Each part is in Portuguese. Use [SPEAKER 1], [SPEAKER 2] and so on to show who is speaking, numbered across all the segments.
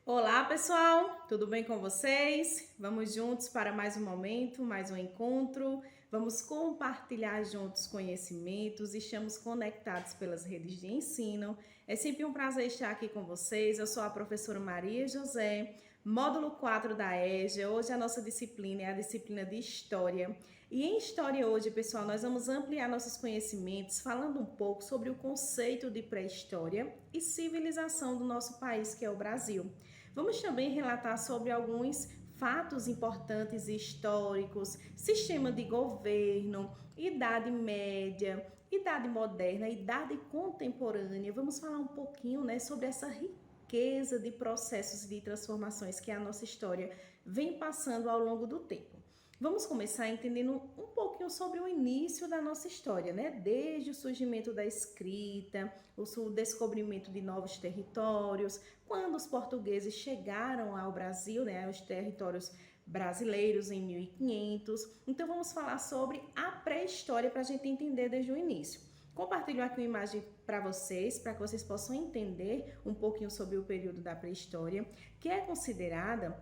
[SPEAKER 1] Olá, pessoal! Tudo bem com vocês? Vamos juntos para mais um momento, mais um encontro. Vamos compartilhar juntos conhecimentos. Estamos conectados pelas redes de ensino. É sempre um prazer estar aqui com vocês. Eu sou a professora Maria José, módulo 4 da EJA. Hoje a nossa disciplina é a disciplina de História. E em História hoje, pessoal, nós vamos ampliar nossos conhecimentos falando um pouco sobre o conceito de pré-história e civilização do nosso país, que é o Brasil. Vamos também relatar sobre alguns fatos importantes e históricos, sistema de governo, Idade Média, Idade Moderna, Idade Contemporânea. Vamos falar um pouquinho, sobre essa riqueza de processos e de transformações que a nossa história vem passando ao longo do tempo. Vamos começar entendendo um pouquinho sobre o início da nossa história, Desde o surgimento da escrita, o descobrimento de novos territórios, quando os portugueses chegaram ao Brasil, aos territórios brasileiros em 1500. Então vamos falar sobre a pré-história para a gente entender desde o início. Compartilho aqui uma imagem para que vocês possam entender um pouquinho sobre o período da pré-história, que é considerada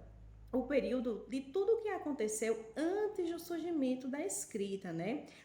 [SPEAKER 1] o período de tudo o que aconteceu antes do surgimento da escrita,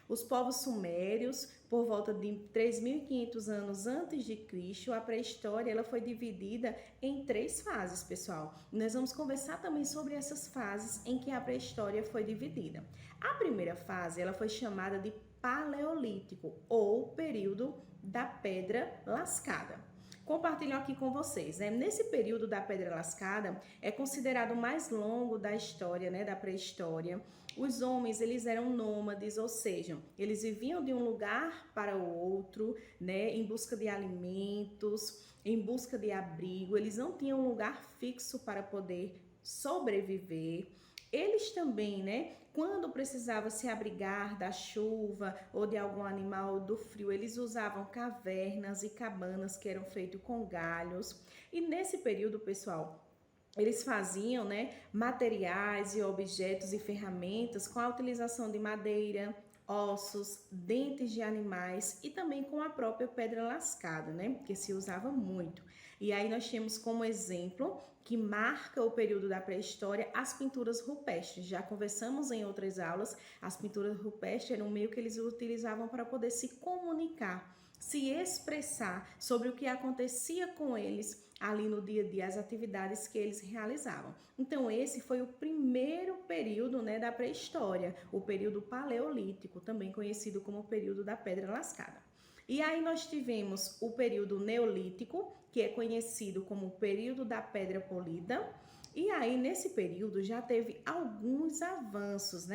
[SPEAKER 1] Os povos sumérios, por volta de 3.500 anos antes de Cristo, a pré-história ela foi dividida em 3 fases, pessoal. Nós vamos conversar também sobre essas fases em que a pré-história foi dividida. A primeira fase, ela foi chamada de Paleolítico, ou período da Pedra Lascada. Compartilho aqui com vocês, Nesse período da Pedra Lascada, é considerado o mais longo da história, da pré-história. Os homens, eles eram nômades, ou seja, eles viviam de um lugar para o outro, em busca de alimentos, em busca de abrigo. Eles não tinham um lugar fixo para poder sobreviver. Eles também, quando precisava se abrigar da chuva ou de algum animal do frio, eles usavam cavernas e cabanas que eram feitas com galhos. E nesse período, pessoal, eles faziam, materiais e objetos e ferramentas com a utilização de madeira, ossos, dentes de animais e também com a própria pedra lascada, que se usava muito. E aí nós temos como exemplo que marca o período da pré-história as pinturas rupestres. Já conversamos em outras aulas, as pinturas rupestres eram um meio que eles utilizavam para poder se comunicar, se expressar sobre o que acontecia com eles ali no dia a dia, as atividades que eles realizavam. Então esse foi o primeiro período, da pré-história, o período paleolítico, também conhecido como o período da Pedra Lascada. E aí nós tivemos o período neolítico, que é conhecido como o período da Pedra Polida. E aí nesse período já teve alguns avanços,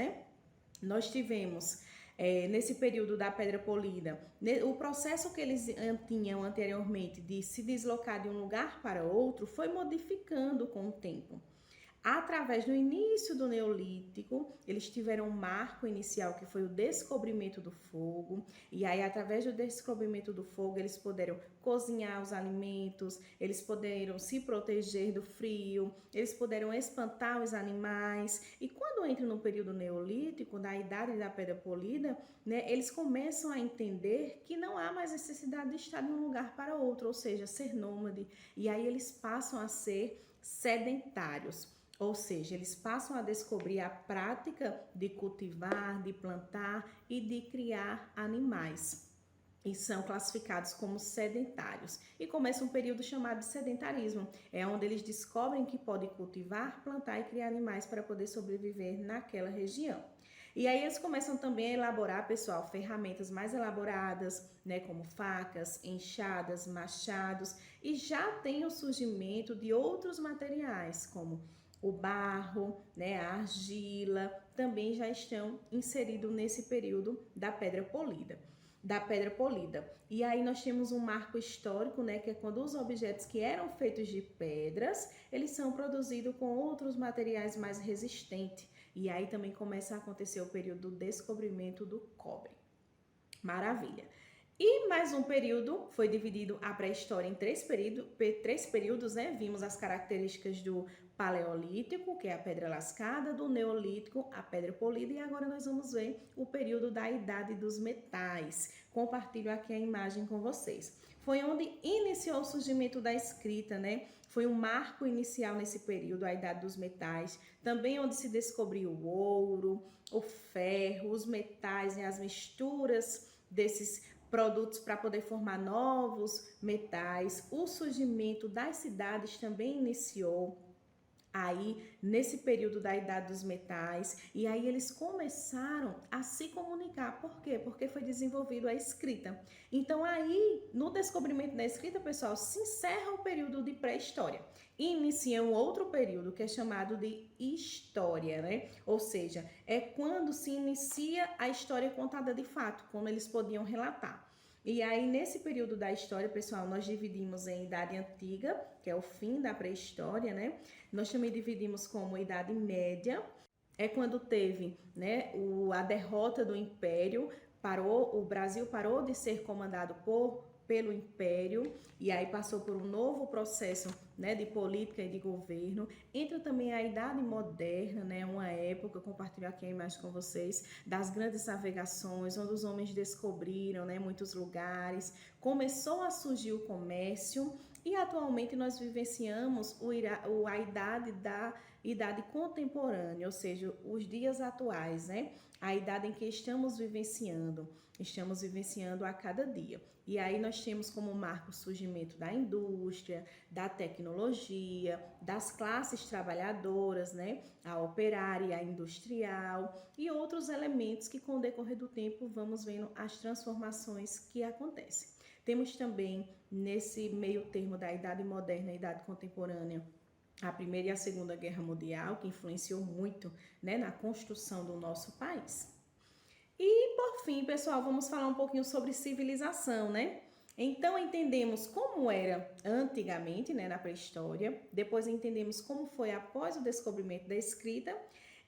[SPEAKER 1] Nós tivemos nesse período da Pedra Polida, o processo que eles tinham anteriormente de se deslocar de um lugar para outro foi modificando com o tempo. Através do início do Neolítico, eles tiveram um marco inicial que foi o descobrimento do fogo, e aí através do descobrimento do fogo eles puderam cozinhar os alimentos, eles puderam se proteger do frio, eles puderam espantar os animais. E quando entram no período Neolítico, da Idade da Pedra Polida, eles começam a entender que não há mais necessidade de estar de um lugar para outro, ou seja, ser nômade, e aí eles passam a ser sedentários. Ou seja, eles passam a descobrir a prática de cultivar, de plantar e de criar animais. E são classificados como sedentários. E começa um período chamado de sedentarismo. É onde eles descobrem que podem cultivar, plantar e criar animais para poder sobreviver naquela região. E aí eles começam também a elaborar, pessoal, ferramentas mais elaboradas, como facas, enxadas, machados. E já tem o surgimento de outros materiais, como o barro, a argila, também já estão inseridos nesse período da Pedra Polida. E aí nós temos um marco histórico, que é quando os objetos que eram feitos de pedras, eles são produzidos com outros materiais mais resistentes. E aí também começa a acontecer o período do descobrimento do cobre. Maravilha! E mais um período foi dividido a pré-história em três períodos, né? Vimos as características do Paleolítico, que é a pedra lascada, do Neolítico, a pedra polida, e agora nós vamos ver o período da Idade dos Metais. Compartilho aqui a imagem com vocês. Foi onde iniciou o surgimento da escrita, né? Foi um marco inicial nesse período, a Idade dos Metais. Também onde se descobriu o ouro, o ferro, os metais, né? As misturas desses produtos para poder formar novos metais. O surgimento das cidades também iniciou aí nesse período da Idade dos Metais, e aí eles começaram a se comunicar. Por quê? Porque foi desenvolvido a escrita. Então aí, no descobrimento da escrita, pessoal, se encerra o período de pré-história. Inicia um outro período que é chamado de história, né? Ou seja, é quando se inicia a história contada de fato, como eles podiam relatar. E aí, nesse período da história, pessoal, nós dividimos em Idade Antiga, que é o fim da pré-história, né? Nós também dividimos como Idade Média, é quando teve, né, a derrota do Império, o Brasil parou de ser comandado pelo Império e aí passou por um novo processo, né, de política e de governo. Entra também a Idade Moderna, né, uma época, eu compartilho aqui a imagem com vocês, das grandes navegações, onde os homens descobriram, né, muitos lugares, começou a surgir o comércio e atualmente nós vivenciamos a idade contemporânea, ou seja, os dias atuais, né? A idade em que estamos vivenciando a cada dia. E aí nós temos como marco o surgimento da indústria, da tecnologia, das classes trabalhadoras, né? A operária, a industrial e outros elementos que com o decorrer do tempo vamos vendo as transformações que acontecem. Temos também nesse meio termo da Idade Moderna e Idade Contemporânea a Primeira e a Segunda Guerra Mundial, que influenciou muito, né, na construção do nosso país. E, por fim, pessoal, vamos falar um pouquinho sobre civilização, né? Então, entendemos como era antigamente, né, na pré-história, depois entendemos como foi após o descobrimento da escrita,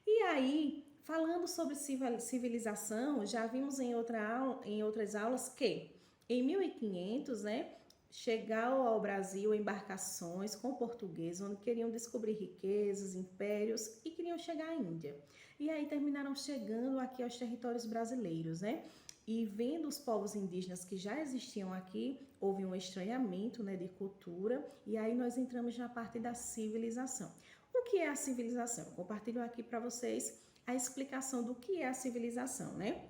[SPEAKER 1] e aí, falando sobre civilização, já vimos em outras aulas que em 1500, né, chegaram ao Brasil embarcações com portugueses, onde queriam descobrir riquezas, impérios e queriam chegar à Índia. E aí terminaram chegando aqui aos territórios brasileiros, né? E vendo os povos indígenas que já existiam aqui, houve um estranhamento, né, de cultura, e aí nós entramos na parte da civilização. O que é a civilização? Compartilho aqui para vocês a explicação do que é a civilização, né?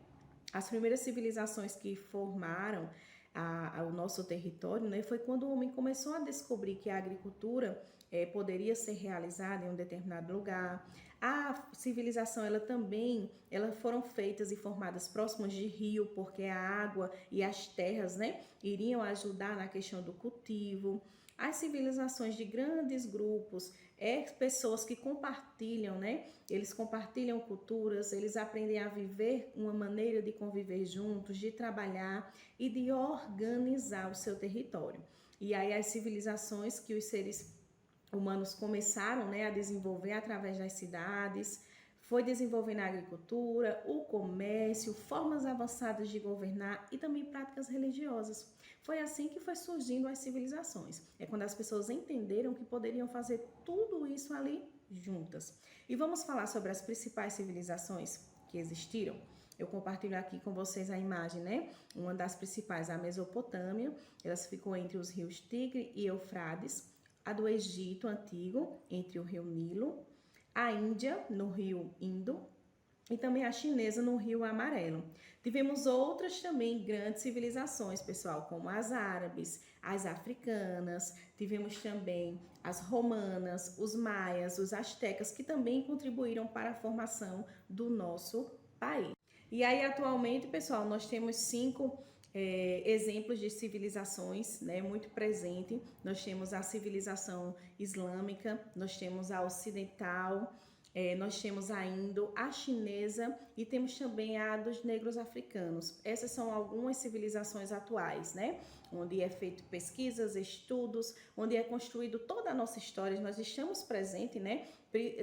[SPEAKER 1] As primeiras civilizações que formaram o nosso território, né, foi quando o homem começou a descobrir que a agricultura poderia ser realizada em um determinado lugar. A civilização, elas foram feitas e formadas próximas de rio, porque a água e as terras, né, iriam ajudar na questão do cultivo. As civilizações de grandes grupos, pessoas que compartilham, né? Eles compartilham culturas, eles aprendem a viver uma maneira de conviver juntos, de trabalhar e de organizar o seu território. E aí as civilizações que os seres humanos começaram, né, a desenvolver através das cidades, foi desenvolvendo a agricultura, o comércio, formas avançadas de governar e também práticas religiosas. Foi assim que foi surgindo as civilizações. É quando as pessoas entenderam que poderiam fazer tudo isso ali juntas. E vamos falar sobre as principais civilizações que existiram. Eu compartilho aqui com vocês a imagem, né? Uma das principais, a Mesopotâmia, ela ficou entre os rios Tigre e Eufrates. A do Egito Antigo, entre o rio Nilo. A Índia, no rio Indo, e também a chinesa no rio Amarelo. Tivemos outras também grandes civilizações, pessoal, como as árabes, as africanas, tivemos também as romanas, os maias, os astecas, que também contribuíram para a formação do nosso país. E aí, atualmente, pessoal, nós temos 5 exemplos de civilizações, né, muito presente. Nós temos a civilização islâmica, nós temos a ocidental, nós temos a indo, a chinesa e temos também a dos negros africanos. Essas são algumas civilizações atuais, né? Onde é feito pesquisas, estudos, onde é construído toda a nossa história. Nós estamos presentes, né?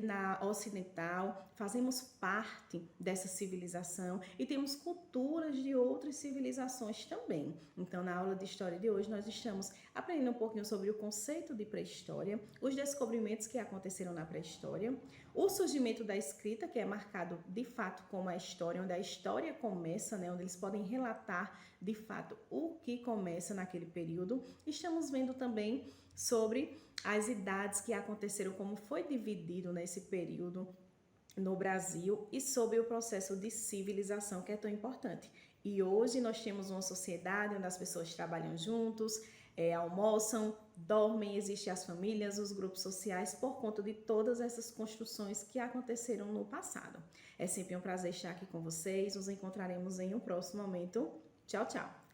[SPEAKER 1] na ocidental, fazemos parte dessa civilização e temos culturas de outras civilizações também. Então, na aula de história de hoje, nós estamos aprendendo um pouquinho sobre o conceito de pré-história, os descobrimentos que aconteceram na pré-história, o surgimento da escrita, que é marcado de fato como a história, onde a história começa, né, onde eles podem relatar de fato o que começa naquele período. Estamos vendo também sobre as idades que aconteceram, como foi dividido nesse período no Brasil e sobre o processo de civilização, que é tão importante. E hoje nós temos uma sociedade onde as pessoas trabalham juntos, almoçam, dormem, existem as famílias, os grupos sociais, por conta de todas essas construções que aconteceram no passado. É sempre um prazer estar aqui com vocês, nos encontraremos em um próximo momento. Tchau, tchau!